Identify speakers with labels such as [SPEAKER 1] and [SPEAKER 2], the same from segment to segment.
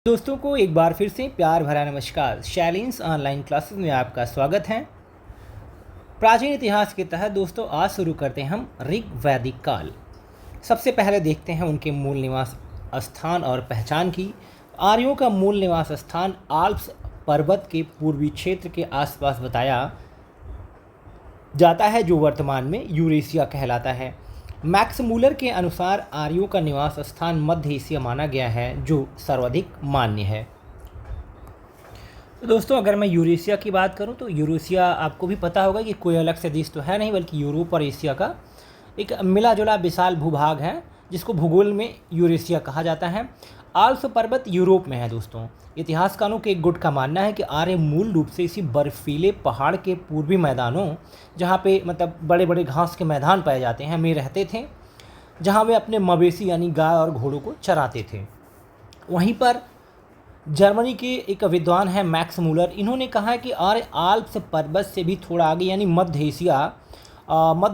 [SPEAKER 1] दोस्तों को एक बार फिर से प्यार भरा नमस्कार। शैलेंस ऑनलाइन क्लासेस में आपका स्वागत है। प्राचीन इतिहास के तहत दोस्तों आज शुरू करते हैं हम ऋग वैदिक काल। सबसे पहले देखते हैं उनके मूल निवास स्थान और पहचान की। आर्यों का मूल निवास स्थान आल्प्स पर्वत के पूर्वी क्षेत्र के आसपास बताया जाता है, जो वर्तमान में यूरेशिया कहलाता है। मैक्स मूलर के अनुसार आर्यों का निवास स्थान मध्य एशिया माना गया है, जो सर्वाधिक मान्य है। तो दोस्तों अगर मैं यूरेशिया की बात करूं तो यूरेशिया आपको भी पता होगा कि कोई अलग से देश तो है नहीं, बल्कि यूरोप और एशिया का एक मिला जुला विशाल भूभाग है, जिसको भूगोल में यूरेशिया कहा जाता है। आल्प्स पर्वत यूरोप में है दोस्तों। इतिहासकारों के एक गुट का मानना है कि आर्य मूल रूप से इसी बर्फीले पहाड़ के पूर्वी मैदानों, जहाँ पे मतलब बड़े बड़े घास के मैदान पाए जाते हैं, में रहते थे, जहाँ वे अपने मवेशी यानी गाय और घोड़ों को चराते थे। वहीं पर जर्मनी के एक विद्वान हैं मैक्स मूलर, इन्होंने कहा है कि आर्य आल्प्स पर्वत से भी थोड़ा आगे यानी मध्य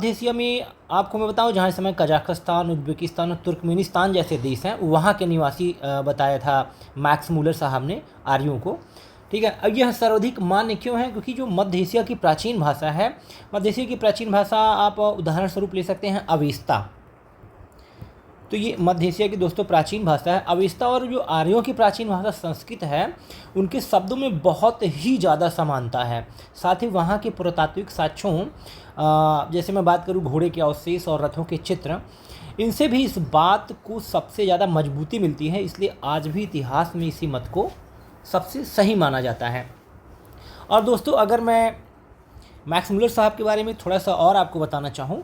[SPEAKER 1] एशिया में आपको मैं बताऊं, जहाँ इस समय कजाकिस्तान, उज्बेकिस्तान और तुर्कमेनिस्तान जैसे देश हैं, वहाँ के निवासी बताया था मैक्स मूलर साहब ने आर्यों को। ठीक है, अब यह सर्वाधिक मान्य क्यों है? क्योंकि जो मध्य एशिया की प्राचीन भाषा है, मध्य एशिया की प्राचीन भाषा आप उदाहरण स्वरूप ले सकते हैं अवेस्ता। तो ये मध्य एशिया की दोस्तों प्राचीन भाषा है अवेस्ता, और जो आर्यों की प्राचीन भाषा संस्कृत है, उनके शब्दों में बहुत ही ज़्यादा समानता है। साथ ही वहाँ के पुरातात्विक साक्ष्यों, जैसे मैं बात करूँ घोड़े के अवशेष और रथों के चित्र, इनसे भी इस बात को सबसे ज़्यादा मजबूती मिलती है। इसलिए आज भी इतिहास में इसी मत को सबसे सही माना जाता है। और दोस्तों अगर मैं मैक्स मूलर साहब के बारे में थोड़ा सा और आपको बताना चाहूँ,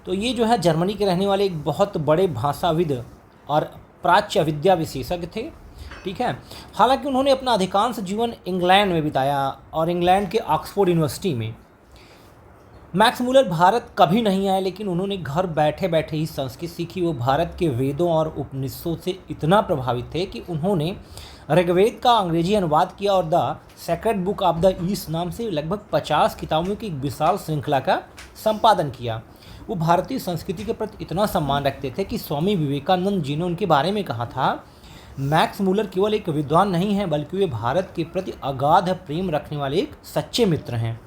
[SPEAKER 1] तो ये जो है जर्मनी के रहने वाले एक बहुत बड़े भाषाविद और प्राच्य विद्या विशेषज्ञ थे। ठीक है, हालांकि उन्होंने अपना अधिकांश जीवन इंग्लैंड में बिताया और इंग्लैंड के ऑक्सफोर्ड यूनिवर्सिटी में। मैक्स मूलर भारत कभी नहीं आए, लेकिन उन्होंने घर बैठे बैठे ही संस्कृत सीखी। वो भारत के वेदों और उपनिषदों से इतना प्रभावित थे कि उन्होंने ऋग्वेद का अंग्रेजी अनुवाद किया और the sacred book of the east नाम से लगभग 50 किताबों की एक विशाल श्रृंखला का संपादन किया। वो भारतीय संस्कृति के प्रति इतना सम्मान रखते थे कि स्वामी विवेकानंद जी ने उनके बारे में कहा था, मैक्स मूलर केवल एक विद्वान नहीं हैं, बल्कि वे भारत के प्रति अगाध प्रेम रखने वाले एक सच्चे मित्र हैं।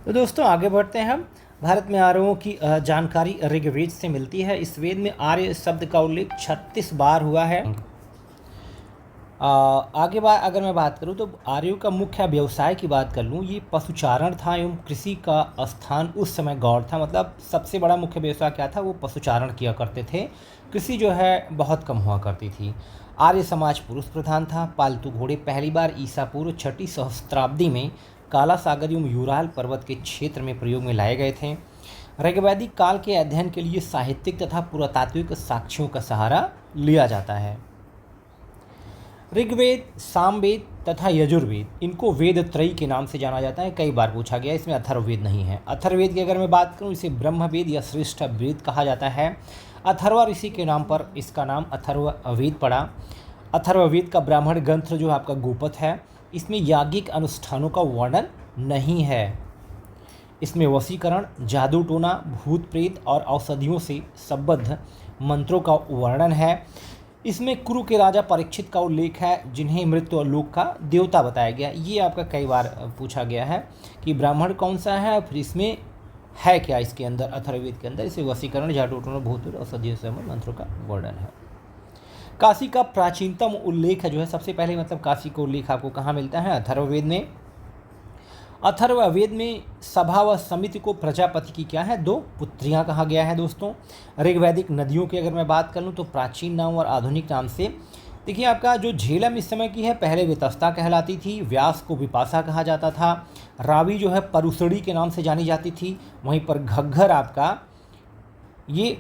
[SPEAKER 1] तो दोस्तों आगे बढ़ते हैं हम। भारत में आर्यों की जानकारी ऋग्वेद से मिलती है। इस वेद में आर्य शब्द का उल्लेख 36 बार हुआ है। अगर मैं बात करूं तो आर्यों का मुख्य व्यवसाय की बात कर लूं, ये पशुचारण था एवं कृषि का स्थान उस समय गौड़ था। मतलब सबसे बड़ा मुख्य व्यवसाय क्या था? वो पशुचारण किया करते थे। कृषि जो है बहुत कम हुआ करती थी। आर्य समाज पुरुष प्रधान था। पालतू घोड़े पहली बार ईसा पूर्व 6वीं सहस्त्राब्दी में काला सागर एवं यूराल पर्वत के क्षेत्र में प्रयोग में लाए गए थे। ऋग्वैदिक काल के अध्ययन के लिए साहित्यिक तथा पुरातात्विक साक्ष्यों का सहारा लिया जाता है। ऋग्वेद, सामवेद तथा यजुर्वेद, इनको वेद त्रयी के नाम से जाना जाता है। कई बार पूछा गया, इसमें अथर्ववेद नहीं है। अथर्ववेद की अगर मैं बात करूं, इसे ब्रह्मवेद या श्रेष्ठ वेद कहा जाता है। अथर्वा ऋषि के नाम पर इसका नाम अथर्ववेद पड़ा। अथर्ववेद का ब्राह्मण ग्रंथ जो आपका गोपथ है, इसमें याज्ञिक अनुष्ठानों का वर्णन नहीं है। इसमें वशीकरण, जादू टोना, भूत प्रेत और औषधियों से संबद्ध मंत्रों का वर्णन है। इसमें कुरु के राजा परीक्षित का उल्लेख है, जिन्हें मृत्यु और लोक का देवता बताया गया। ये आपका कई बार पूछा गया है कि ब्राह्मण कौन सा है, फिर इसमें है क्या इसके अंदर, अथर्ववेद के अंदर। इसे वशीकरण, जादू टोना, भूत प्रेत, औषधियों से संबद्ध मंत्रों का वर्णन है। काशी का प्राचीनतम उल्लेख जो है, सबसे पहले मतलब काशी का उल्लेख आपको कहाँ मिलता है? अथर्ववेद में। अथर्ववेद में सभा व समिति को प्रजापति की क्या है? 2 पुत्रियां कहा गया है दोस्तों। ऋग्वैदिक नदियों की अगर मैं बात कर लूँ तो प्राचीन नाम और आधुनिक नाम से देखिए, आपका जो झेलम इस समय की है, पहले वितस्ता कहलाती थी। व्यास को विपाशा कहा जाता था। रावी जो है परुसड़ी के नाम से जानी जाती थी। वहीं पर घग्घर आपका ये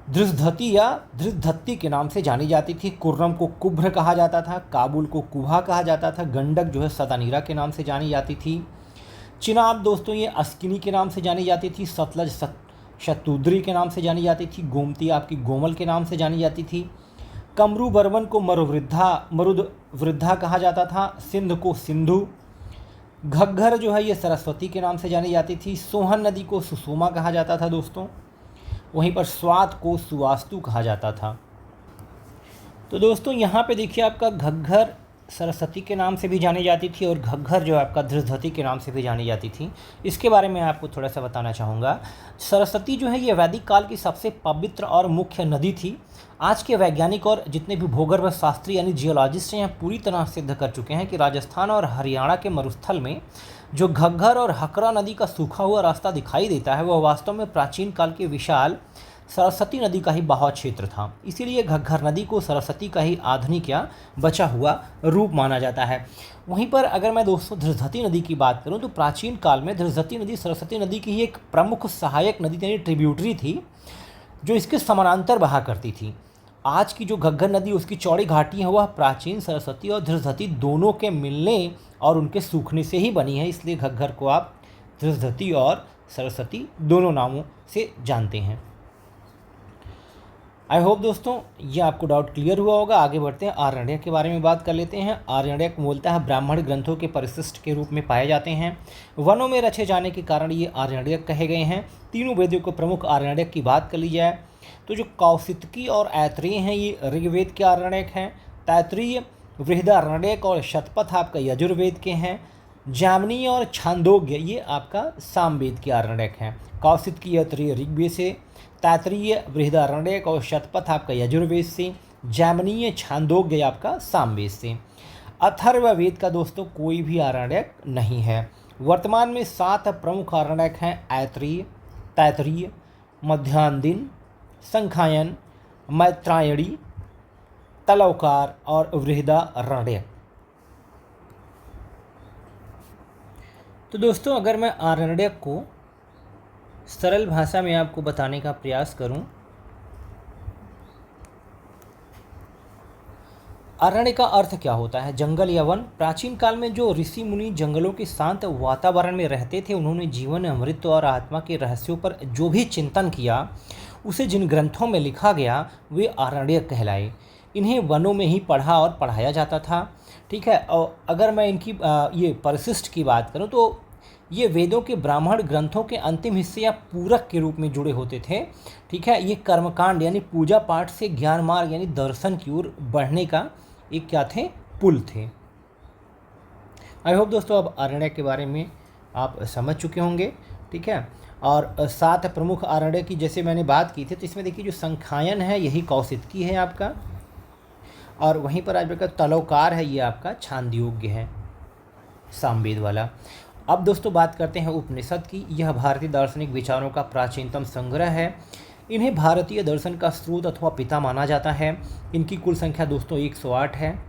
[SPEAKER 1] दृष्धति या दृष्धत्ति के नाम से जानी जाती थी। कुर्रम को कुभ्र कहा जाता था। काबुल को कुभा कहा जाता था। गंडक जो है सतानीरा के नाम से जानी जाती थी। चिनाब दोस्तों ये अस्किनी के नाम से जानी जाती थी। सतलज शतुद्री के नाम से जानी जाती थी। गोमती आपकी गोमल के नाम से जानी जाती थी। कमरू बर्वन को मरुदवृद्धा कहा जाता था। सिंध को सिंधु। घग्घर जो है ये सरस्वती के नाम से जानी जाती थी। सोहन नदी को सुषुमा कहा जाता था दोस्तों। वहीं पर स्वात को सुवास्तु कहा जाता था। तो दोस्तों यहाँ पे देखिए आपका घग्गर सरस्वती के नाम से भी जानी जाती थी और घग्गर जो है आपका धृधति के नाम से भी जानी जाती थी। इसके बारे में आपको थोड़ा सा बताना चाहूँगा। सरस्वती जो है ये वैदिक काल की सबसे पवित्र और मुख्य नदी थी। आज के वैज्ञानिक और जितने भी भूगर्भ शास्त्री यानी जियोलॉजिस्ट हैं, यह पूरी तरह सिद्ध कर चुके हैं कि राजस्थान और हरियाणा के मरुस्थल में जो घग्गर और हकरा नदी का सूखा हुआ रास्ता दिखाई देता है, वह वास्तव में प्राचीन काल के विशाल सरस्वती नदी का ही बहाव क्षेत्र था। इसीलिए घग्गर नदी को सरस्वती का ही आधुनिक या बचा हुआ रूप माना जाता है। वहीं पर अगर मैं दोस्तों धृधति नदी की बात करूं तो प्राचीन काल में धृधति नदी सरस्वती नदी की ही एक प्रमुख सहायक नदी यानी ट्रिब्यूटरी थी, जो इसके समानांतर बहा करती थी। आज की जो घग्गर नदी उसकी चौड़ी घाटी है वह प्राचीन सरस्वती और धृधति दोनों के मिलने और उनके सूखने से ही बनी है। इसलिए घग्गर को आप धृधति और सरस्वती दोनों नामों से जानते हैं। आई होप दोस्तों ये आपको डाउट क्लियर हुआ होगा। आगे बढ़ते हैं, आरण्यक के बारे में बात कर लेते हैं। आरण्यक मूलतः ब्राह्मण ग्रंथों के परिशिष्ट के रूप में पाए जाते हैं। वनों में रचे जाने के कारण ये आरण्यक कहे गए हैं। तीनों वेदों को प्रमुख आरण्यक की बात कर ली जाए तो जो कौशितकी और ऐत्रेय हैं ये ऋग्वेद के आरण्यक हैं। तैत्तिरीय, बृहदारण्यक और शतपथ आपका यजुर्वेद के हैं। जामनीय और छांदोग्य ये आपका सामवेद के आरण्यक हैं। कौशितकी ऐत्रेय ऋग्वेद से, तैत्तिरीय बृहदारण्यक और शतपथ आपका यजुर्वेद से, जामनीय छांदोग्य आपका सामवेद से। अथर्ववेद का दोस्तों कोई भी आरण्यक नहीं है। वर्तमान में 7 प्रमुख आरण्यक हैं: ऐत्रेय, तैत्तिरीय, मध्यान्दिन, संखायन, मैत्रायणी, तलौकार और बृहदारण्यक। तो दोस्तों अगर मैं आरण्यक को सरल भाषा में आपको बताने का प्रयास करूं, अरण्य का अर्थ क्या होता है? जंगल या वन। प्राचीन काल में जो ऋषि मुनि जंगलों के शांत वातावरण में रहते थे, उन्होंने जीवन, अमृत और आत्मा के रहस्यों पर जो भी चिंतन किया, उसे जिन ग्रंथों में लिखा गया वे आरण्यक कहलाए। इन्हें वनों में ही पढ़ा और पढ़ाया जाता था। ठीक है। और अगर मैं इनकी ये परिशिष्ट की बात करूं तो ये वेदों के ब्राह्मण ग्रंथों के अंतिम हिस्से या पूरक के रूप में जुड़े होते थे। ठीक है। ये कर्मकांड यानी पूजा पाठ से ज्ञान मार्ग यानी दर्शन की ओर बढ़ने का एक क्या थे? पुल थे। आई होप दोस्तों अब आरण्यक के बारे में आप समझ चुके होंगे। ठीक है। और 7 प्रमुख आरण्यक की जैसे मैंने बात की थी, तो इसमें देखिए जो संखायन है यही कौशितकी है आपका, और वहीं पर आज का तलौकार है ये आपका छांदोग्य है, सामवेद वाला। अब दोस्तों बात करते हैं उपनिषद की। यह भारतीय दार्शनिक विचारों का प्राचीनतम संग्रह है। इन्हें भारतीय दर्शन का स्रोत अथवा पिता माना जाता है। इनकी कुल संख्या दोस्तों 108 है।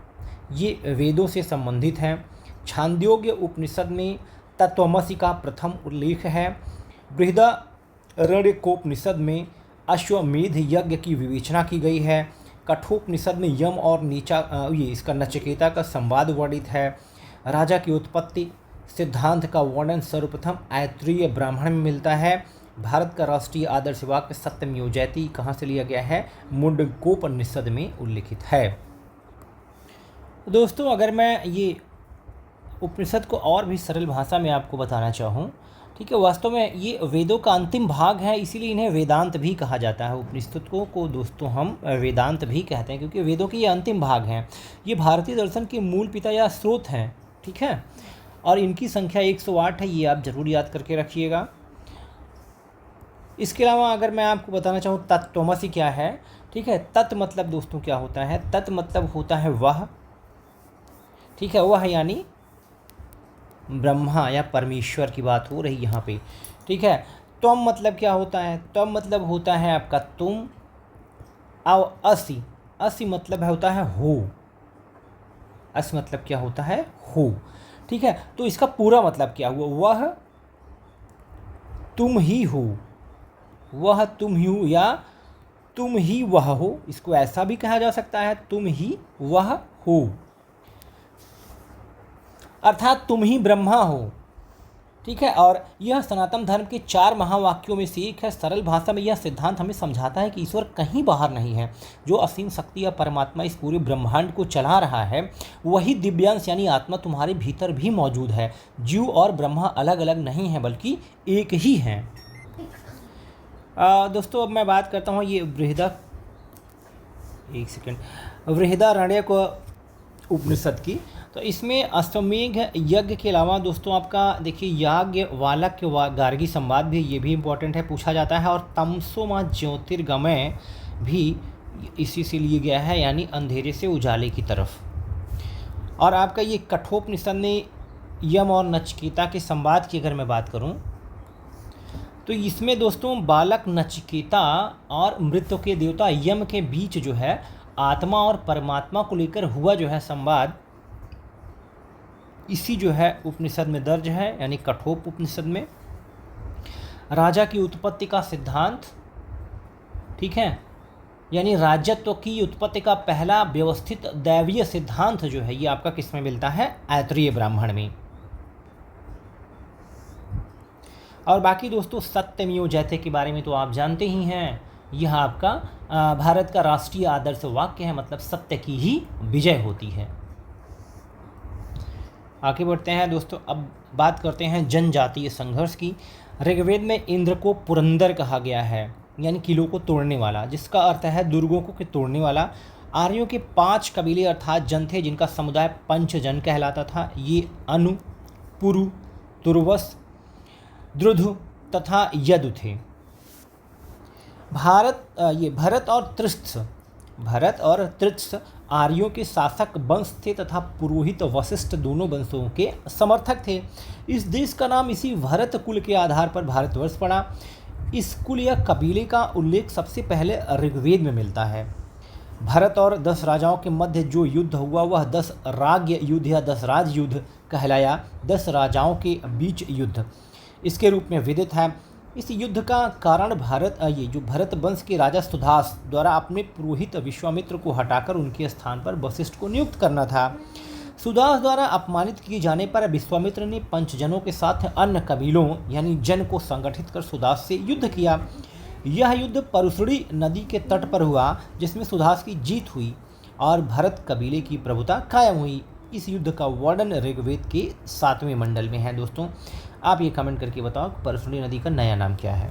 [SPEAKER 1] ये वेदों से संबंधित हैं। छांदोग्य उपनिषद में तत्त्वमसि का प्रथम उल्लेख है। बृहदारण्यकोपनिषद में अश्वमेध यज्ञ की विवेचना की गई है। कठोपनिषद में यम और इसका नचिकेता का संवाद वर्णित है। राजा की उत्पत्ति सिद्धांत का वर्णन सर्वप्रथम ऐत्रेय ब्राह्मण में मिलता है। भारत का राष्ट्रीय आदर्श वाक्य सत्यमेव जयते कहाँ से लिया गया है? मुंडकोपनिषद में उल्लिखित है। दोस्तों अगर मैं ये उपनिषद को और भी सरल भाषा में आपको बताना चाहूँ, ठीक है, वास्तव में ये वेदों का अंतिम भाग है, इसीलिए इन्हें वेदांत भी कहा जाता है। उपनिषद को दोस्तों हम वेदांत भी कहते हैं क्योंकि वेदों के ये अंतिम भाग हैं। ये भारतीय दर्शन के मूल पिता या स्रोत हैं। ठीक है। और इनकी संख्या 108 है, ये आप जरूर याद करके रखिएगा। इसके अलावा अगर मैं आपको बताना चाहूँ तत्त्वमसि क्या है, ठीक है, तत् मतलब दोस्तों क्या होता है? तत् मतलब होता है वह। ठीक है, वह यानी ब्रह्मा या परमेश्वर की बात हो रही यहाँ पे। ठीक है। त्वम मतलब क्या होता है? त्वम मतलब होता है आपका तुम। और असि, असि मतलब होता है हो। अस मतलब क्या होता है? हो। ठीक है। तो इसका पूरा मतलब क्या हुआ? वह तुम ही हो, वह तुम ही हो या तुम ही वह हो। इसको ऐसा भी कहा जा सकता है, तुम ही वह हो, अर्थात तुम ही ब्रह्मा हो। ठीक है। और यह सनातन धर्म के 4 महावाक्यों में से एक है। सरल भाषा में यह सिद्धांत हमें समझाता है कि ईश्वर कहीं बाहर नहीं है। जो असीम शक्ति या परमात्मा इस पूरे ब्रह्मांड को चला रहा है, वही दिव्यांश यानी आत्मा तुम्हारे भीतर भी मौजूद है। जीव और ब्रह्मा अलग अलग नहीं हैं बल्कि एक ही हैं। दोस्तों अब मैं बात करता हूँ ये एक सेकेंड, बृहदारण्यक उपनिषद की। तो इसमें अश्वमेघ यज्ञ के अलावा दोस्तों आपका देखिए याज्ञ वालक गार्गी संवाद भी, ये भी इम्पोर्टेंट है, पूछा जाता है। और तमसोमा ज्योतिर्गमय भी इसी से लिया गया है, यानी अंधेरे से उजाले की तरफ। और आपका ये कठोपनिषद में यम और नचिकेता के संवाद की अगर मैं बात करूं तो इसमें दोस्तों बालक नचिकेता और मृत्यु के देवता यम के बीच जो है आत्मा और परमात्मा को लेकर हुआ जो है संवाद, इसी जो है उपनिषद में दर्ज है, यानी कठोप उपनिषद में। राजा की उत्पत्ति का सिद्धांत, ठीक है, यानी राज्यत्व की उत्पत्ति का पहला व्यवस्थित दैवीय सिद्धांत जो है ये आपका किस में मिलता है, ऐतरेय ब्राह्मण में। और बाकी दोस्तों सत्यमेव जयते के बारे में तो आप जानते ही हैं, यह आपका भारत का राष्ट्रीय आदर्श वाक्य है, मतलब सत्य की ही विजय होती है। आगे बढ़ते हैं दोस्तों, अब बात करते हैं जनजातीय संघर्ष की। ऋग्वेद में इंद्र को पुरंदर कहा गया है, यानी किलों को तोड़ने वाला, जिसका अर्थ है दुर्गों को तोड़ने वाला। आर्यों के 5 कबीले अर्थात जन थे जिनका समुदाय पंचजन कहलाता था। ये अनु, पुरु, तुर्वस, द्रुधु तथा यदु थे। भरत और तृत्स आर्यों के शासक वंश थे तथा पुरोहित वशिष्ठ दोनों वंशों के समर्थक थे। इस देश का नाम इसी भरत कुल के आधार पर भारतवर्ष पड़ा। इस कुल या कबीले का उल्लेख सबसे पहले ऋग्वेद में मिलता है। भरत और 10 राजाओं के मध्य जो युद्ध हुआ वह 10 राज्य युद्ध या 10 राज युद्ध कहलाया। 10 राजाओं के बीच युद्ध इसके रूप में विदित है। इस युद्ध का कारण भरत वंश के राजा सुदास द्वारा अपने पुरोहित विश्वामित्र को हटाकर उनके स्थान पर वशिष्ठ को नियुक्त करना था। सुदास द्वारा अपमानित किए जाने पर विश्वामित्र ने पंचजनों के साथ अन्य कबीलों यानी जन को संगठित कर सुदास से युद्ध किया। यह युद्ध परुसड़ी नदी के तट पर हुआ, जिसमें सुदास की जीत हुई और भरत कबीले की प्रभुता कायम हुई। इस युद्ध का वर्णन ऋग्वेद के 7वें मंडल में है। दोस्तों आप ये कमेंट करके बताओ परसुड़ी नदी का नया नाम क्या है।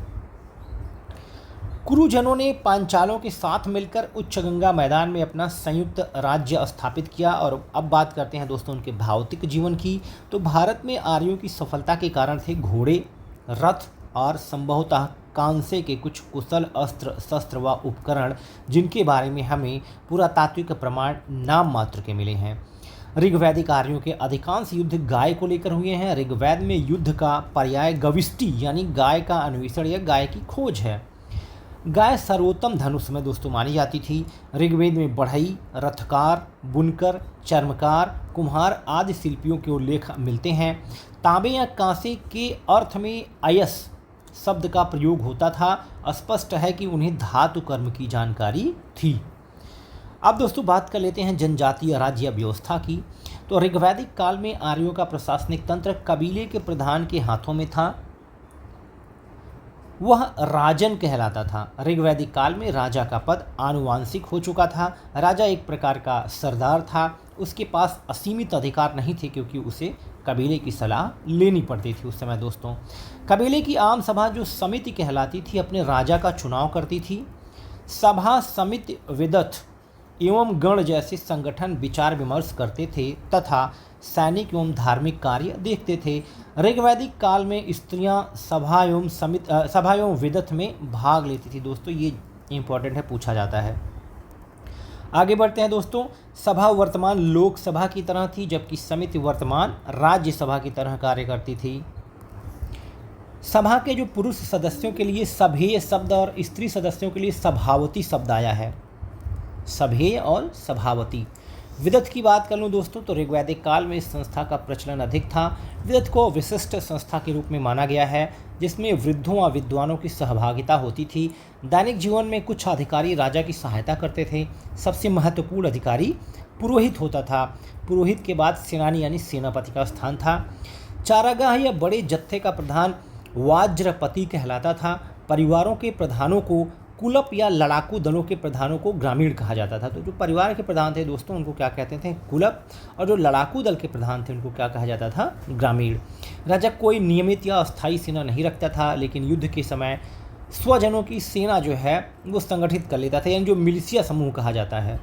[SPEAKER 1] कुरुजनों ने पांचालों के साथ मिलकर उच्च गंगा मैदान में अपना संयुक्त राज्य स्थापित किया। और अब बात करते हैं दोस्तों उनके भौतिक जीवन की। तो भारत में आर्यों की सफलता के कारण थे घोड़े, रथ और संभवतः कांसे के कुछ कुशल अस्त्र शस्त्र व उपकरण, जिनके बारे में हमें पुरातात्विक प्रमाण नाम मात्र के मिले हैं। ऋग्वैदिक आर्यों के अधिकांश युद्ध गाय को लेकर हुए हैं। ऋग्वेद में युद्ध का पर्याय गविष्टि यानी गाय का अन्वेषण या गाय की खोज है। गाय सर्वोत्तम धनुष में दोस्तों मानी जाती थी। ऋग्वेद में बढ़ई, रथकार, बुनकर, चर्मकार, कुम्हार आदि शिल्पियों के उल्लेख मिलते हैं। तांबे या कांसे के अर्थ में अयस शब्द का प्रयोग होता था। स्पष्ट है कि उन्हें धातु कर्म की जानकारी थी। अब दोस्तों बात कर लेते हैं जनजातीय राज्य व्यवस्था की। तो ऋग्वैदिक काल में आर्यों का प्रशासनिक तंत्र कबीले के प्रधान के हाथों में था। वह राजन कहलाता था। ऋग्वैदिक काल में राजा का पद आनुवांशिक हो चुका था। राजा एक प्रकार का सरदार था। उसके पास असीमित अधिकार नहीं थे क्योंकि उसे कबीले की सलाह लेनी पड़ती थी। उस समय दोस्तों कबीले की आम सभा जो समिति कहलाती थी अपने राजा का चुनाव करती थी। सभा, समिति, विदथ एवं गण जैसे संगठन विचार विमर्श करते थे तथा सैनिक एवं धार्मिक कार्य देखते थे। ऋग्वैदिक काल में स्त्रियां सभा एवं विदथ में भाग लेती थी। दोस्तों ये इम्पोर्टेंट है, पूछा जाता है। आगे बढ़ते हैं दोस्तों। सभा वर्तमान लोकसभा की तरह थी, जबकि समिति वर्तमान राज्यसभा की तरह कार्य करती थी। सभा के जो पुरुष सदस्यों के लिए सभेय शब्द और स्त्री सदस्यों के लिए सभावती शब्द आया है। सभेय और सभावती। विदथ की बात कर लूँ दोस्तों तो ऋग्वैदिक काल में इस संस्था का प्रचलन अधिक था। विदथ को विशिष्ट संस्था के रूप में माना गया है, जिसमें वृद्धों व विद्वानों की सहभागिता होती थी। दैनिक जीवन में कुछ अधिकारी राजा की सहायता करते थे। सबसे महत्वपूर्ण अधिकारी पुरोहित होता था। पुरोहित के बाद सेनानी यानी सेनापति का स्थान था। चारागाह या बड़े जत्थे का प्रधान वाज्रपति कहलाता था। परिवारों के प्रधानों को कुलप या लड़ाकू दलों के प्रधानों को ग्रामीण कहा जाता था। तो जो परिवार के प्रधान थे दोस्तों उनको क्या कहते थे, कुलप, और जो लड़ाकू दल के प्रधान थे उनको क्या कहा जाता था, ग्रामीण। राजा कोई नियमित या अस्थायी सेना नहीं रखता था, लेकिन युद्ध के समय स्वजनों की सेना जो है वो संगठित कर लेता था, यानी जो मिलिशिया समूह कहा जाता है।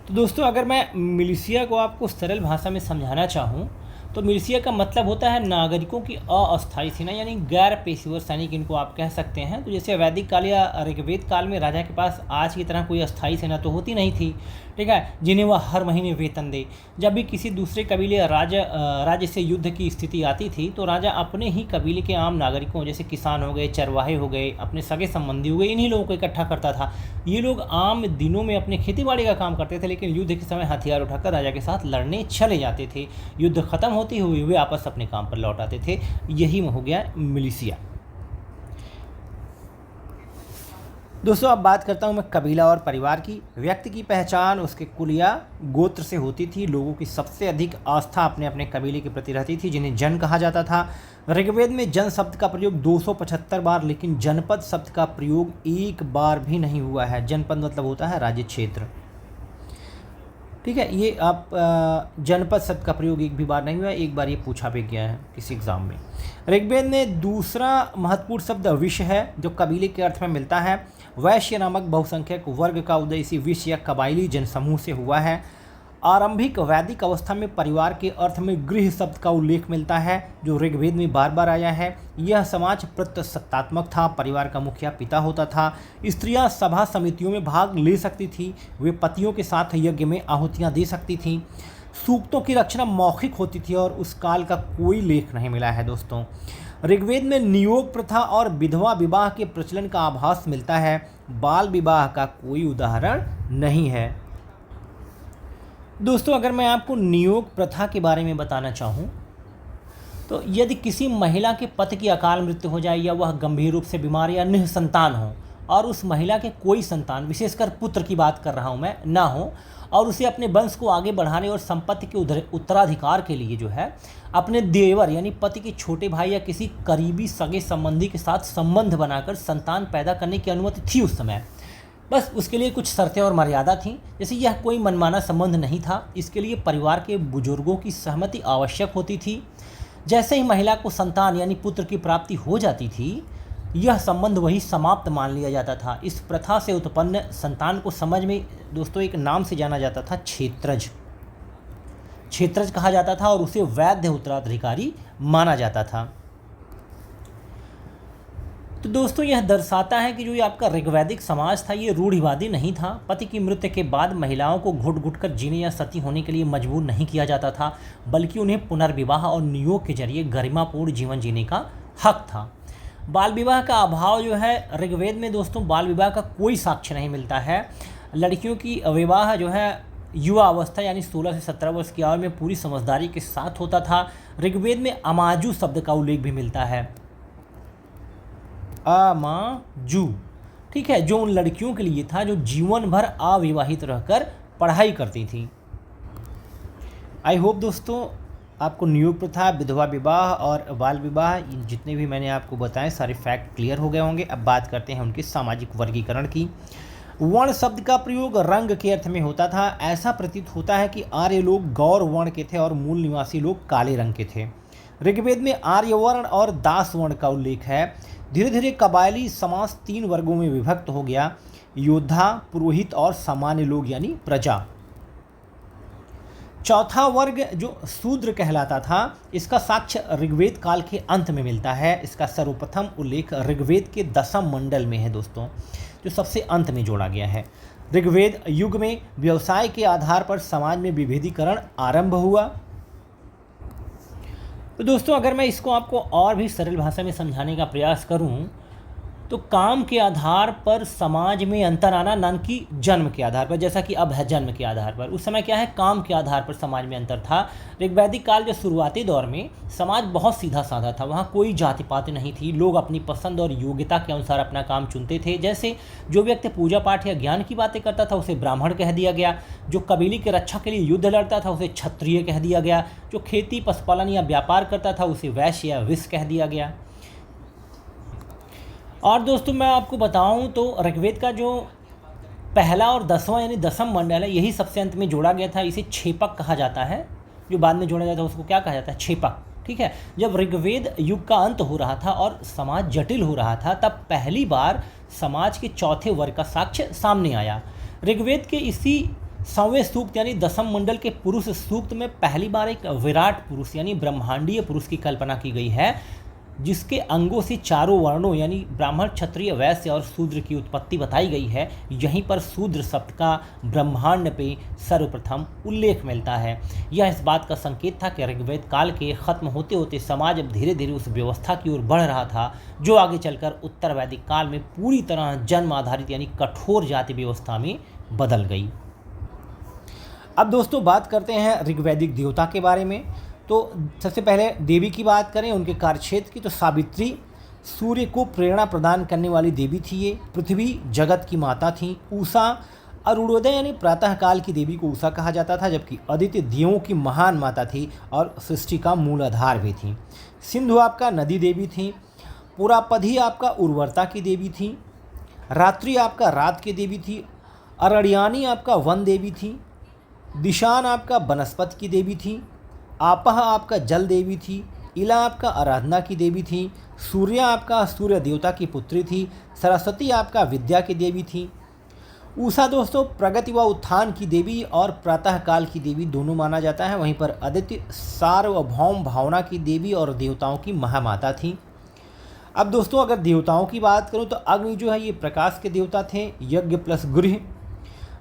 [SPEAKER 1] तो दोस्तों अगर मैं मिलिशिया को आपको सरल भाषा में समझाना चाहूँ तो मिलिशिया का मतलब होता है नागरिकों की अस्थायी सेना, यानी गैर पेशेवर सैनिक इनको आप कह सकते हैं। तो जैसे वैदिक काल या ऋग्वेद काल में राजा के पास आज की तरह कोई अस्थायी सेना तो होती नहीं थी, ठीक है, जिन्हें वह हर महीने वेतन दे। जब भी किसी दूसरे कबीले या राज्य से युद्ध की स्थिति आती थी तो राजा अपने ही कबीले के आम नागरिकों, जैसे किसान हो गए, चरवाहे हो गए, अपने सगे संबंधी हो गए, इन्हीं लोगों को इकट्ठा करता था। ये लोग आम दिनों में अपने खेती बाड़ी का काम करते थे, लेकिन युद्ध के समय हथियार उठाकर राजा के साथ लड़ने चले जाते थे। युद्ध खत्म होते हुए वे आपस अपने काम पर लौट आते थे। यही हो गया मिलिशिया। दोस्तों अब बात करता हूँ मैं कबीला और परिवार की। व्यक्ति की पहचान उसके कुल या गोत्र से होती थी। लोगों की सबसे अधिक आस्था अपने अपने कबीले के प्रति रहती थी, जिन्हें जन कहा जाता था। ऋग्वेद में जन शब्द का प्रयोग 275 बार, लेकिन जनपद शब्द का प्रयोग एक बार भी नहीं हुआ है। जनपद मतलब होता है राज्य क्षेत्र, ठीक है। ये आप जनपद शब्द का प्रयोग एक भी बार नहीं हुआ, एक बार ये पूछा भी गया है किसी एग्जाम में। ऋग्वेद में दूसरा महत्वपूर्ण शब्द विश्व है, जो कबीले के अर्थ में मिलता है। वैश्य नामक बहुसंख्यक वर्ग का उदय इसी विश्व या कबायली जनसमूह से हुआ है। आरंभिक वैदिक अवस्था में परिवार के अर्थ में गृह शब्द का उल्लेख मिलता है, जो ऋग्वेद में बार बार आया है। यह समाज प्रत्सत्तात्मक था। परिवार का मुखिया पिता होता था। स्त्रियां सभा समितियों में भाग ले सकती थी। वे पतियों के साथ यज्ञ में आहुतियां दे सकती थीं। सूक्तों की रचना मौखिक होती थी और उस काल का कोई लेख नहीं मिला है। दोस्तों ऋग्वेद में नियोग प्रथा और विधवा विवाह के प्रचलन का आभास मिलता है। बाल विवाह का कोई उदाहरण नहीं है। दोस्तों अगर मैं आपको नियोग प्रथा के बारे में बताना चाहूँ तो यदि किसी महिला के पति की अकाल मृत्यु हो जाए या वह गंभीर रूप से बीमार या निःसंतान हो और उस महिला के कोई संतान, विशेषकर पुत्र की बात कर रहा हूँ मैं, ना हो, और उसे अपने वंश को आगे बढ़ाने और संपत्ति के उत्तराधिकार के लिए जो है अपने देवर यानी पति के छोटे भाई या किसी करीबी सगे संबंधी के साथ संबंध बनाकर संतान पैदा करने की अनुमति थी उस समय। बस उसके लिए कुछ शर्तें और मर्यादा थीं। जैसे यह कोई मनमाना संबंध नहीं था। इसके लिए परिवार के बुजुर्गों की सहमति आवश्यक होती थी। जैसे ही महिला को संतान यानी पुत्र की प्राप्ति हो जाती थी, यह संबंध वही समाप्त मान लिया जाता था। इस प्रथा से उत्पन्न संतान को समझ में दोस्तों एक नाम से जाना जाता था, क्षेत्रज। क्षेत्रज कहा जाता था और उसे वैध उत्तराधिकारी माना जाता था। तो दोस्तों यह दर्शाता है कि जो ये आपका ऋग्वैदिक समाज था ये रूढ़िवादी नहीं था। पति की मृत्यु के बाद महिलाओं को घुट घुट कर जीने या सती होने के लिए मजबूर नहीं किया जाता था, बल्कि उन्हें पुनर्विवाह और नियोग के जरिए गरिमापूर्ण जीवन जीने का हक था। बाल विवाह का अभाव जो है ऋग्वेद में दोस्तों, बाल विवाह का कोई साक्ष्य नहीं मिलता है। लड़कियों की विवाह जो है युवा अवस्था यानी 16 से 17 वर्ष की आयु में पूरी समझदारी के साथ होता था। ऋग्वेद में अमाजू शब्द का उल्लेख भी मिलता है, अमाजू, ठीक है, जो उन लड़कियों के लिए था जो जीवन भर अविवाहित रहकर पढ़ाई करती थी। आई होप दोस्तों आपको नियोग प्रथा, विधवा विवाह और बाल विवाह जितने भी मैंने आपको बताए सारे फैक्ट क्लियर हो गए होंगे। अब बात करते हैं उनके सामाजिक वर्गीकरण की। वर्ण शब्द का प्रयोग रंग के अर्थ में होता था। ऐसा प्रतीत होता है कि आर्य लोग गौर वर्ण के थे और मूल निवासी लोग काले रंग के थे। ऋग्वेद में आर्य वर्ण और दास वर्ण का उल्लेख है। धीरे धीरे कबायली समाज 3 वर्गों में विभक्त हो गया, योद्धा, पुरोहित और सामान्य लोग यानी प्रजा। चौथा वर्ग जो शूद्र कहलाता था, इसका साक्ष्य ऋग्वेद काल के अंत में मिलता है। इसका सर्वप्रथम उल्लेख ऋग्वेद के 10वें मंडल में है दोस्तों, जो सबसे अंत में जोड़ा गया है। ऋग्वेद युग में व्यवसाय के आधार पर समाज में विभेदीकरण आरंभ हुआ। तो दोस्तों अगर मैं इसको आपको और भी सरल भाषा में समझाने का प्रयास करूं तो काम के आधार पर समाज में अंतर आना, न कि जन्म के आधार पर, जैसा कि अब है जन्म के आधार पर। उस समय क्या है, काम के आधार पर समाज में अंतर था। ऋग्वैदिक काल के शुरुआती दौर में समाज बहुत सीधा साधा था। वहाँ कोई जाति पाति नहीं थी। लोग अपनी पसंद और योग्यता के अनुसार अपना काम चुनते थे। जैसे जो व्यक्ति पूजा पाठ या ज्ञान की बातें करता था उसे ब्राह्मण कह दिया गया। जो कबीले की रक्षा के लिए युद्ध लड़ता था उसे क्षत्रिय कह दिया गया। जो खेती पशुपालन या व्यापार करता था उसे वैश्य या विश्व कह दिया गया। और दोस्तों मैं आपको बताऊं तो ऋग्वेद का जो पहला और 10वां यानी 10म मंडल है, यही सबसे अंत में जोड़ा गया था। इसे क्षेपक कहा जाता है। जो बाद में जोड़ा जाता है उसको क्या कहा जाता है, क्षेपक, ठीक है, जब ऋग्वेद युग का अंत हो रहा था और समाज जटिल हो रहा था, तब पहली बार समाज के चौथे वर्ग का साक्ष्य सामने आया। ऋग्वेद के इसी 100वें सूक्त यानी दसम मंडल के पुरुष सूक्त में पहली बार एक विराट पुरुष यानी ब्रह्मांडीय पुरुष की कल्पना की गई है, जिसके अंगों से चारों वर्णों यानी ब्राह्मण, क्षत्रिय, वैश्य और शूद्र की उत्पत्ति बताई गई है। यहीं पर शूद्र शब्द का ब्रह्मांड पे सर्वप्रथम उल्लेख मिलता है। यह इस बात का संकेत था कि ऋग्वेद काल के खत्म होते होते समाज अब धीरे धीरे उस व्यवस्था की ओर बढ़ रहा था जो आगे चलकर उत्तर वैदिक काल में पूरी तरह जन्म आधारित यानी कठोर जाति व्यवस्था में बदल गई। अब दोस्तों बात करते हैं ऋग्वैदिक देवता के बारे में। तो सबसे पहले देवी की बात करें, उनके कार्यक्षेत्र की, तो सावित्री सूर्य को प्रेरणा प्रदान करने वाली देवी थी ये। पृथ्वी जगत की माता थी। उषा अरुणोदय यानी प्रातःकाल की देवी को उषा कहा जाता था, जबकि अदिति दियों की महान माता थी और सृष्टि का मूल आधार भी थी। सिंधु आपका नदी देवी थी। पुरापधी आपका उर्वरता की देवी थी। रात्रि आपका रात की देवी थी। अरण्यानी आपका वन देवी थी। दिशान आपका वनस्पति की देवी थी। आपह आपका जल देवी थी। इला आपका आराधना की देवी थी। सूर्य आपका सूर्य देवता की पुत्री थी। सरस्वती आपका विद्या की देवी थी। उषा दोस्तों प्रगति व उत्थान की देवी और प्रातःकाल की देवी दोनों माना जाता है। वहीं पर अदिति सार्वभौम भावना की देवी और देवताओं की महामाता थी। अब दोस्तों अगर देवताओं की बात करूं तो अग्नि जो है ये प्रकाश के देवता थे। यज्ञ प्लस गृह,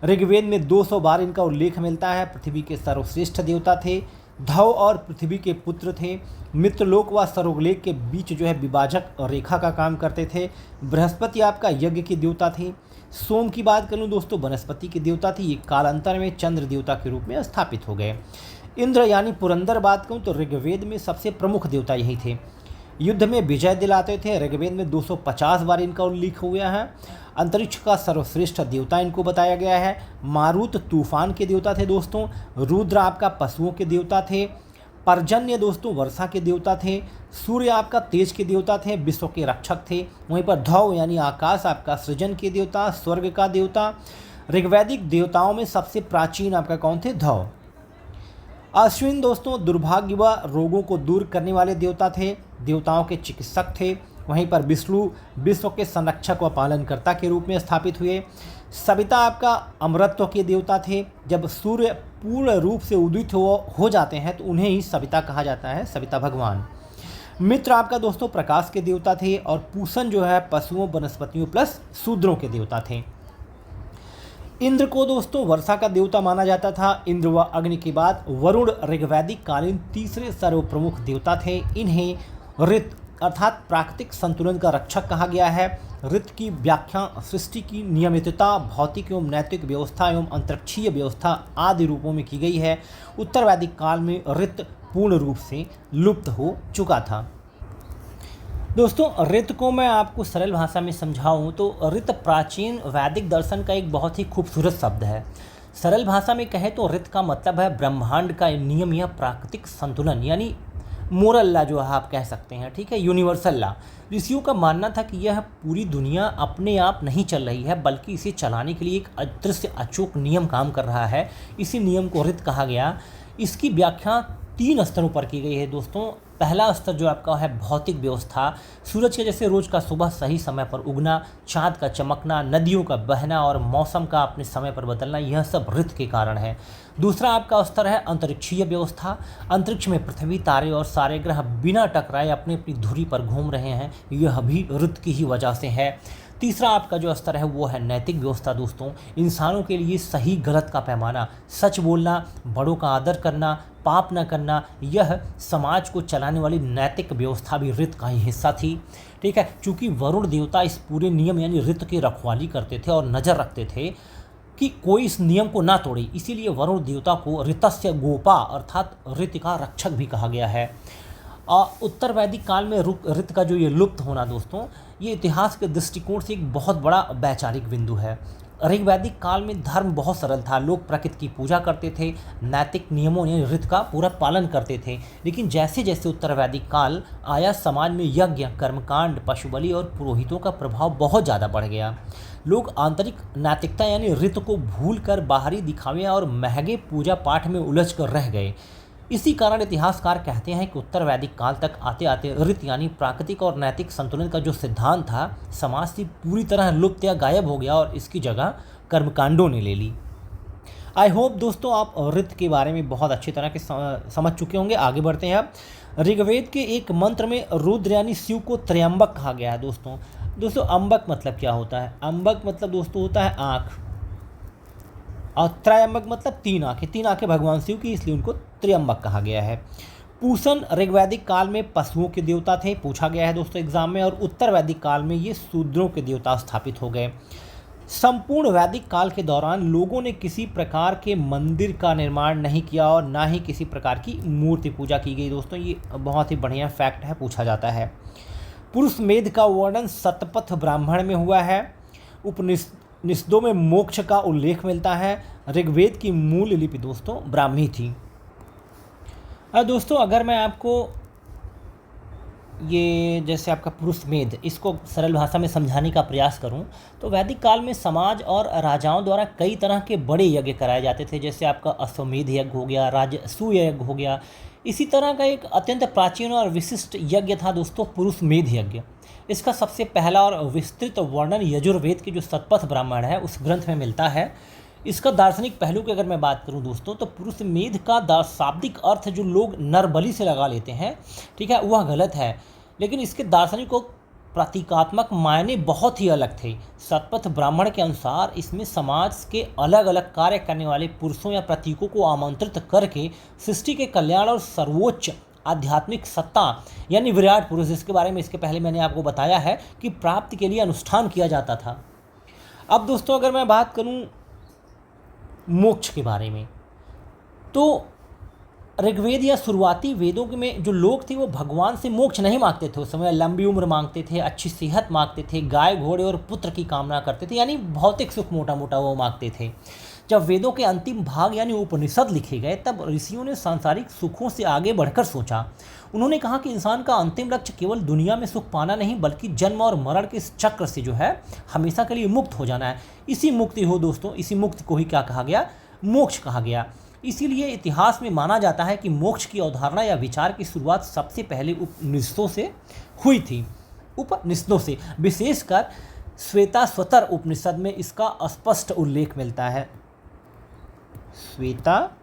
[SPEAKER 1] ऋग्वेद में 200 बार इनका उल्लेख मिलता है। पृथ्वी के सर्वश्रेष्ठ देवता थे। धव और पृथ्वी के पुत्र थे। मित्रलोक व सर्वलोक के बीच जो है विभाजक रेखा का काम करते थे। बृहस्पति आपका यज्ञ के देवता थे। सोम की बात करूं दोस्तों वनस्पति के देवता थे। ये कालांतर में चंद्र देवता के रूप में स्थापित हो गए। इंद्र यानी पुरंदर बात करूं तो ऋग्वेद में सबसे प्रमुख देवता यही थे। युद्ध में विजय दिलाते थे। ऋग्वेद में 250 बार इनका उल्लेख हुआ है। अंतरिक्ष का सर्वश्रेष्ठ देवता इनको बताया गया है। मारुत तूफान के देवता थे दोस्तों। रुद्र आपका पशुओं के देवता थे। पर्जन्य दोस्तों वर्षा के देवता थे। सूर्य आपका तेज के देवता थे, विश्व के रक्षक थे। वहीं पर धव यानी आकाश आपका सृजन के देवता, स्वर्ग का देवता। ऋग्वैदिक देवताओं में सबसे प्राचीन आपका कौन थे? धव। अश्विन दोस्तों दुर्भाग्य व रोगों को दूर करने वाले देवता थे, देवताओं के चिकित्सक थे। वहीं पर विष्णु विश्व के संरक्षक व पालनकर्ता के रूप में स्थापित हुए। सविता आपका अमरत्व के देवता थे। जब सूर्य पूर्ण रूप से उदित हो जाते हैं तो उन्हें ही सविता कहा जाता है, सविता भगवान। मित्र आपका दोस्तों प्रकाश के देवता थे और पूषण जो है पशुओं, वनस्पतियों प्लस शूद्रों के देवता थे। इंद्र को दोस्तों वर्षा का देवता माना जाता था। इंद्र व अग्नि के बाद वरुण ऋग्वैदिक कालीन तीसरे सर्वप्रमुख देवता थे। इन्हें ऋत अर्थात प्राकृतिक संतुलन का रक्षक कहा गया है। ऋत की व्याख्या सृष्टि की नियमितता, भौतिक एवं नैतिक व्यवस्था एवं अंतरिक्षीय व्यवस्था आदि रूपों में की गई है। उत्तर वैदिक काल में ऋत पूर्ण रूप से लुप्त हो चुका था। दोस्तों ऋत को मैं आपको सरल भाषा में समझाऊं तो ऋत प्राचीन वैदिक दर्शन का एक बहुत ही खूबसूरत शब्द है। सरल भाषा में कहें तो ऋत का मतलब है ब्रह्मांड का नियम या प्राकृतिक संतुलन, यानी मोरल लॉ जो है आप कह सकते हैं, ठीक है, यूनिवर्सल लॉ। ऋषियों का मानना था कि यह पूरी दुनिया अपने आप नहीं चल रही है बल्कि इसे चलाने के लिए एक अदृश्य अचूक नियम काम कर रहा है। इसी नियम को ऋत कहा गया। इसकी व्याख्या 3 स्तरों पर की गई है दोस्तों। पहला स्तर जो आपका है भौतिक व्यवस्था, सूरज के जैसे रोज का सुबह सही समय पर उगना, चाँद का चमकना, नदियों का बहना और मौसम का अपने समय पर बदलना, यह सब ऋत के कारण है। दूसरा आपका स्तर है अंतरिक्षीय व्यवस्था। अंतरिक्ष में पृथ्वी, तारे और सारे ग्रह बिना टकराए अपनी अपनी धुरी पर घूम रहे हैं, यह भी ऋत की ही वजह से है। तीसरा आपका जो स्तर है वो है नैतिक व्यवस्था दोस्तों। इंसानों के लिए सही गलत का पैमाना, सच बोलना, बड़ों का आदर करना, पाप न करना, यह समाज को चलाने वाली नैतिक व्यवस्था भी ऋत का ही हिस्सा थी, ठीक है। चूँकि वरुण देवता इस पूरे नियम यानी ऋत की रखवाली करते थे और नज़र रखते थे कि कोई इस नियम को ना तोड़े, इसीलिए वरुण देवता को ऋतस्य गोपा अर्थात ऋत का रक्षक भी कहा गया है। उत्तर वैदिक काल में ऋत का जो ये लुप्त होना दोस्तों, ये इतिहास के दृष्टिकोण से एक बहुत बड़ा वैचारिक बिंदु है। ऋग्वैदिक काल में धर्म बहुत सरल था, लोग प्रकृति की पूजा करते थे, नैतिक नियमों यानी ऋत का पूरा पालन करते थे। लेकिन जैसे जैसे उत्तर वैदिक काल आया, समाज में यज्ञ, कर्मकांड, पशु बलि और पुरोहितों का प्रभाव बहुत ज़्यादा बढ़ गया। लोग आंतरिक नैतिकता यानी ऋत को भूल कर बाहरी दिखावे और महंगे पूजा पाठ में उलझ कर रह गए। इसी कारण इतिहासकार कहते हैं कि उत्तर वैदिक काल तक आते आते ऋत यानी प्राकृतिक और नैतिक संतुलन का जो सिद्धांत था समाज से पूरी तरह लुप्त या गायब हो गया और इसकी जगह कर्मकांडों ने ले ली। आई होप दोस्तों आप ऋत के बारे में बहुत अच्छी तरह के समझ चुके होंगे। आगे बढ़ते हैं अब। ऋग्वेद के एक मंत्र में रुद्र यानी शिव को त्रयंबक कहा गया है दोस्तों अंबक मतलब क्या होता है? अंबक मतलब दोस्तों होता है आँख, और त्रयंबक मतलब तीन आंखें भगवान शिव की, इसलिए उनको त्र्यंबक कहा गया है। पूषण ऋग्वैदिक काल में पशुओं के देवता थे, पूछा गया है दोस्तों एग्जाम में, और उत्तर वैदिक काल में ये शूद्रों के देवता स्थापित हो गए। संपूर्ण वैदिक काल के दौरान लोगों ने किसी प्रकार के मंदिर का निर्माण नहीं किया और ना ही किसी प्रकार की मूर्ति पूजा की गई। दोस्तों ये बहुत ही बढ़िया फैक्ट है, पूछा जाता है। पुरुष मेध का वर्णन शतपथ ब्राह्मण में हुआ है। उपनिषदों में मोक्ष का उल्लेख मिलता है। ऋग्वेद की मूल लिपि दोस्तों ब्राह्मी थी। दोस्तों अगर मैं आपको ये जैसे आपका पुरुष मेध इसको सरल भाषा में समझाने का प्रयास करूं तो वैदिक काल में समाज और राजाओं द्वारा कई तरह के बड़े यज्ञ कराए जाते थे, जैसे आपका अश्वमेध यज्ञ हो गया, राजसूय यज्ञ हो गया। इसी तरह का एक अत्यंत प्राचीन और विशिष्ट यज्ञ था दोस्तों पुरुष मेध यज्ञ। इसका सबसे पहला और विस्तृत वर्णन यजुर्वेद के जो शतपथ ब्राह्मण है उस ग्रंथ में मिलता है। इसका दार्शनिक पहलू की अगर मैं बात करूं दोस्तों तो पुरुष मेध का शाब्दिक अर्थ जो लोग नरबलि से लगा लेते हैं, ठीक है, वह गलत है, लेकिन इसके दार्शनिक और प्रतीकात्मक मायने बहुत ही अलग थे। शतपथ ब्राह्मण के अनुसार इसमें समाज के अलग अलग कार्य करने वाले पुरुषों या प्रतीकों को आमंत्रित करके सृष्टि के कल्याण और सर्वोच्च आध्यात्मिक सत्ता यानी विराट पुरुष, जिसके बारे में इसके पहले मैंने आपको बताया है कि प्राप्ति के लिए अनुष्ठान किया जाता था। अब दोस्तों अगर मैं बात करूं मोक्ष के बारे में, तो ऋग्वेद या शुरुआती वेदों में जो लोग थे वो भगवान से मोक्ष नहीं मांगते थे। उस समय लंबी उम्र मांगते थे, अच्छी सेहत मांगते थे, गाय घोड़े और पुत्र की कामना करते थे, यानी भौतिक सुख मोटा मोटा वो मांगते थे। जब वेदों के अंतिम भाग यानी उपनिषद लिखे गए तब ऋषियों ने सांसारिक सुखों से आगे बढ़कर सोचा। उन्होंने कहा कि इंसान का अंतिम लक्ष्य केवल दुनिया में सुख पाना नहीं बल्कि जन्म और मरण के इस चक्र से जो है हमेशा के लिए मुक्त हो जाना है। इसी मुक्ति हो दोस्तों, इसी मुक्ति को ही क्या कहा गया? मोक्ष कहा गया। इसीलिए इतिहास में माना जाता है कि मोक्ष की अवधारणा या विचार की शुरुआत सबसे पहले उपनिषदों से हुई थी। उपनिषदों से विशेषकर श्वेताश्वतर उपनिषद में इसका स्पष्ट उल्लेख मिलता है। श्वेताश्वतर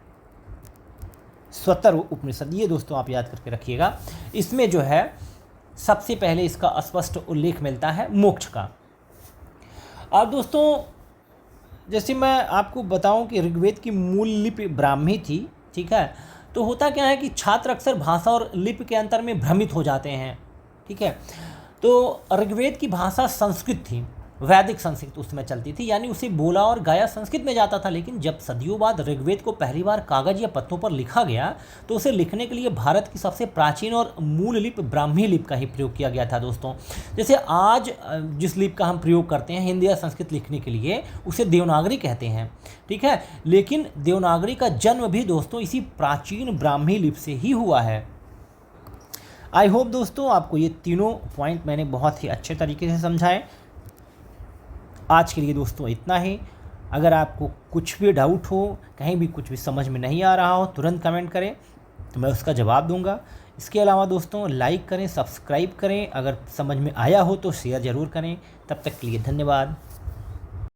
[SPEAKER 1] उपनिषद, ये दोस्तों आप याद करके रखिएगा, इसमें जो है सबसे पहले इसका स्पष्ट उल्लेख मिलता है मोक्ष का। और दोस्तों जैसे मैं आपको बताऊं कि ऋग्वेद की मूल लिपि ब्राह्मी थी, ठीक है, तो होता क्या है कि छात्र अक्सर भाषा और लिपि के अंतर में भ्रमित हो जाते हैं, ठीक है। तो ऋग्वेद की भाषा संस्कृत थी, वैदिक संस्कृत उसमें चलती थी, यानी उसे बोला और गाया संस्कृत में जाता था। लेकिन जब सदियों बाद ऋग्वेद को पहली बार कागज या पत्तों पर लिखा गया तो उसे लिखने के लिए भारत की सबसे प्राचीन और मूल लिपि ब्राह्मी लिपि का ही प्रयोग किया गया था दोस्तों। जैसे आज जिस लिपि का हम प्रयोग करते हैं हिंदी या संस्कृत लिखने के लिए उसे देवनागरी कहते हैं, ठीक है, लेकिन देवनागरी का जन्म भी दोस्तों इसी प्राचीन ब्राह्मी लिपि से ही हुआ है। आई होप दोस्तों आपको ये तीनों पॉइंट मैंने बहुत ही अच्छे तरीके से समझाए। आज के लिए दोस्तों इतना ही। अगर आपको कुछ भी डाउट हो, कहीं भी कुछ भी समझ में नहीं आ रहा हो, तुरंत कमेंट करें तो मैं उसका जवाब दूंगा। इसके अलावा दोस्तों लाइक करें, सब्सक्राइब करें, अगर समझ में आया हो तो शेयर ज़रूर करें। तब तक के लिए धन्यवाद।